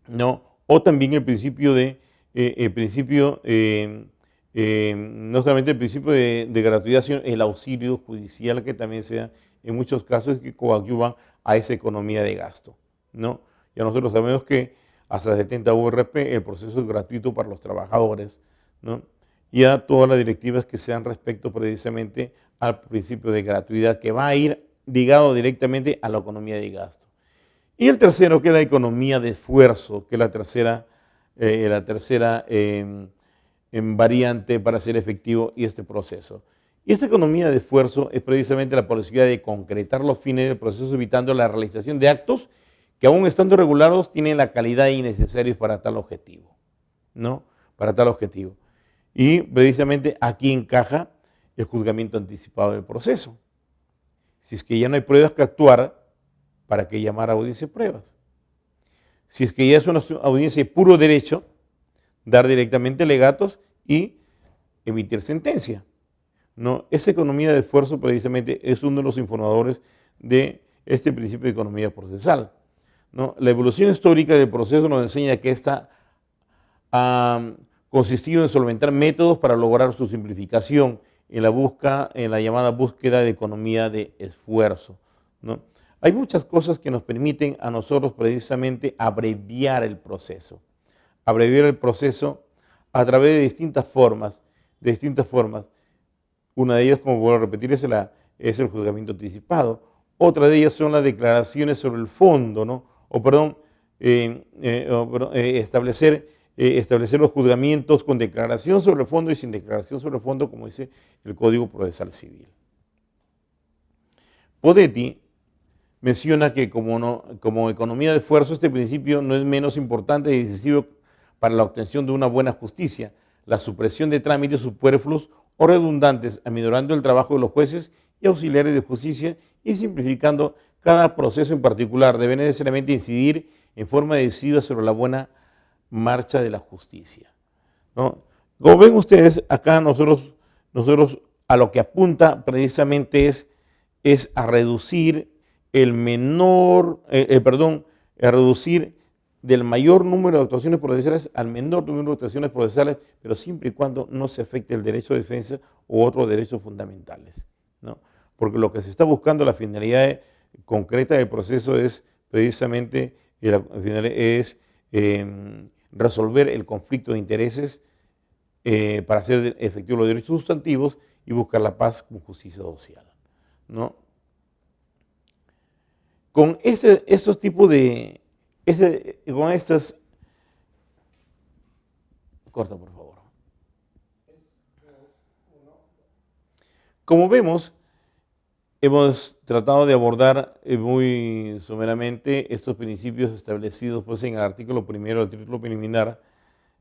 ¿no? O también el principio no solamente el principio de gratuidad, sino el auxilio judicial, que también se da en muchos casos, que coadyuvan a esa economía de gasto, ¿no? Ya nosotros sabemos que hasta 70 URP el proceso es gratuito para los trabajadores, ¿no? Y a todas las directivas que sean respecto precisamente al principio de gratuidad, que va a ir ligado directamente a la economía de gasto. Y el tercero, que es la economía de esfuerzo, que es la tercera variante para hacer efectivo este proceso. Y esta economía de esfuerzo es precisamente la posibilidad de concretar los fines del proceso, evitando la realización de actos que, aún estando regulados, tienen la calidad innecesaria para tal objetivo, ¿no? Para tal objetivo. Y precisamente aquí encaja el juzgamiento anticipado del proceso. Si es que ya no hay pruebas que actuar, ¿para qué llamar a audiencia de pruebas? Si es que ya es una audiencia de puro derecho, dar directamente legatos y emitir sentencia. No, esa economía de esfuerzo precisamente es uno de los informadores del este principio de economía procesal, ¿no? La evolución histórica del proceso nos enseña que esta ha consistido en solventar métodos para lograr su simplificación en la llamada búsqueda de economía de esfuerzo, ¿no? Hay muchas cosas que nos permiten a nosotros precisamente abreviar el proceso. Abreviar el proceso a través de distintas formas, Una de ellas, como vuelvo a repetir, es el juzgamiento anticipado. Otra de ellas son las declaraciones sobre el fondo, ¿no? Establecer los juzgamientos con declaración sobre el fondo y sin declaración sobre el fondo, como dice el Código Procesal Civil. Podetti menciona que como economía de esfuerzo, este principio no es menos importante y decisivo para la obtención de una buena justicia, la supresión de trámites superfluos o redundantes, aminorando el trabajo de los jueces y auxiliares de justicia y simplificando cada proceso en particular. Debe necesariamente incidir en forma decisiva sobre la buena marcha de la justicia, ¿no? Como ven ustedes, acá nosotros a lo que apunta precisamente es a reducir a reducir del mayor número de actuaciones procesales al menor número de actuaciones procesales, pero siempre y cuando no se afecte el derecho de defensa u otros derechos fundamentales, ¿no? Porque lo que se está buscando, la finalidad concreta del proceso es precisamente resolver el conflicto de intereses para hacer efectivos los derechos sustantivos y buscar la paz con justicia social, ¿no? Con estos tipos de... Corta, por favor. Como vemos, hemos tratado de abordar muy someramente estos principios establecidos pues, en el artículo primero del título preliminar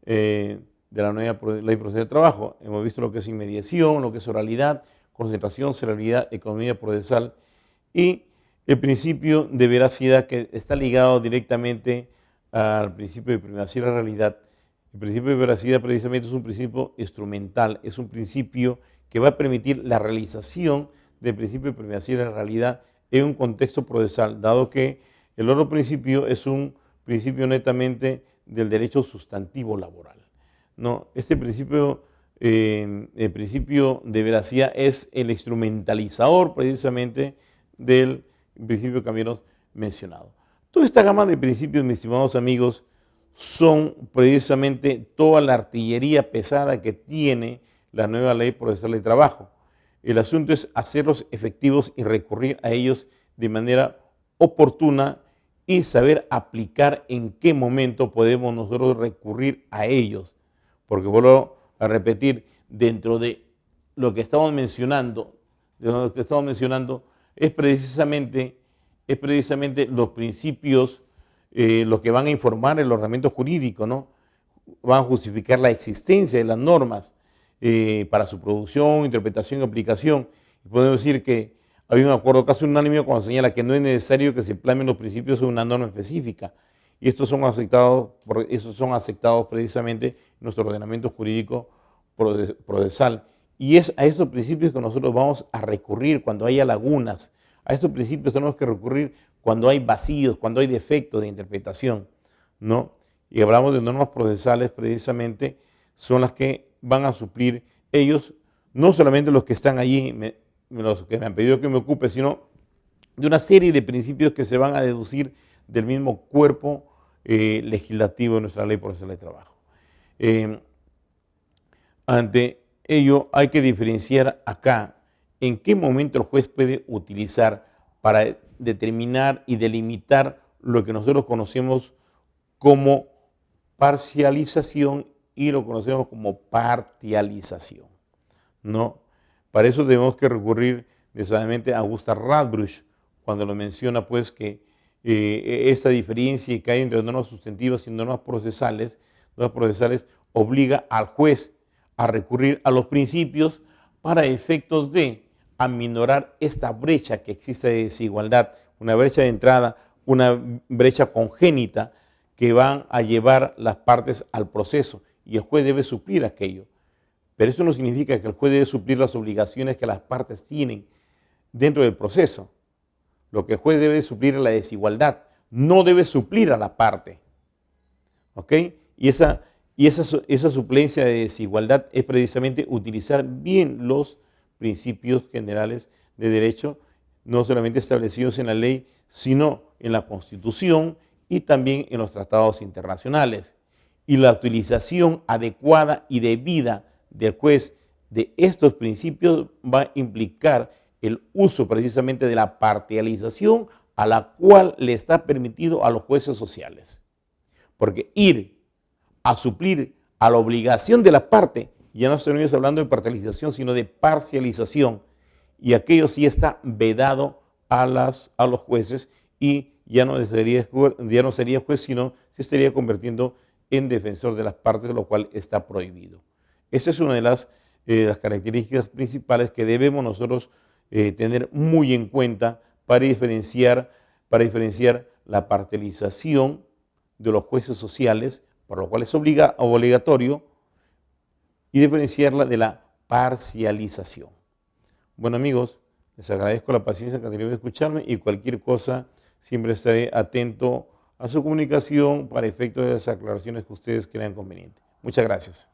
de la nueva Ley Procesal del Trabajo. Hemos visto lo que es inmediación, lo que es oralidad, concentración, celeridad, economía procesal y el principio de veracidad, que está ligado directamente al principio de primacía de la realidad. El principio de veracidad precisamente es un principio instrumental, es un principio que va a permitir la realización del principio de primacía de la realidad en un contexto procesal, dado que el otro principio es un principio netamente del derecho sustantivo laboral, ¿no? Este principio, el principio de veracidad es el instrumentalizador precisamente del principio que habíamos mencionado. Toda esta gama de principios, mis estimados amigos, son precisamente toda la artillería pesada que tiene la nueva Ley Procesal de Trabajo. El asunto es hacerlos efectivos y recurrir a ellos de manera oportuna y saber aplicar en qué momento podemos nosotros recurrir a ellos. Porque vuelvo a repetir, dentro de lo que estamos mencionando, es precisamente los principios los que van a informar el ordenamiento jurídico, ¿no? Van a justificar la existencia de las normas para su producción, interpretación y aplicación. Y podemos decir que hay un acuerdo casi unánime cuando señala que no es necesario que se plasmen los principios de una norma específica. Y estos son aceptados precisamente en nuestro ordenamiento jurídico procesal. Y es a estos principios que nosotros vamos a recurrir cuando haya lagunas. A estos principios tenemos que recurrir cuando hay vacíos, cuando hay defectos de interpretación, ¿no? Y hablamos de normas procesales precisamente, son las que van a suplir ellos, no solamente los que están allí, los que me han pedido que me ocupe, sino de una serie de principios que se van a deducir del mismo cuerpo legislativo de nuestra Ley Procesal de Trabajo. Ante ello hay que diferenciar acá en qué momento el juez puede utilizar para determinar y delimitar lo que nosotros conocemos como parcialización y lo conocemos como partialización, ¿no? Para eso tenemos que recurrir necesariamente a Gustav Radbruch cuando lo menciona, pues, que esta diferencia que hay entre normas sustantivas y normas procesales obliga al juez a recurrir a los principios para efectos de aminorar esta brecha que existe de desigualdad, una brecha de entrada, una brecha congénita que van a llevar las partes al proceso y el juez debe suplir aquello. Pero eso no significa que el juez debe suplir las obligaciones que las partes tienen dentro del proceso, Lo que el juez debe suplir es la desigualdad, no debe suplir a la parte. ¿Ok? Y esa suplencia de desigualdad es precisamente utilizar bien los principios generales de derecho, no solamente establecidos en la ley, sino en la Constitución y también en los tratados internacionales. Y la utilización adecuada y debida del juez de estos principios va a implicar el uso precisamente de la parcialización a la cual le está permitido a los jueces sociales. Porque ir a suplir a la obligación de la parte, ya no estamos hablando de parcialización, sino de parcialización, y aquello sí está vedado a los jueces y ya no sería juez, sino se estaría convirtiendo en defensor de las partes, lo cual está prohibido. Esa es una de las características principales que debemos nosotros tener muy en cuenta para diferenciar la parcialización de los jueces sociales, por lo cual es obligatorio, y diferenciarla de la parcialización. Bueno, amigos, les agradezco la paciencia que han tenido de escucharme y cualquier cosa siempre estaré atento a su comunicación para efectos de las aclaraciones que ustedes crean convenientes. Muchas gracias.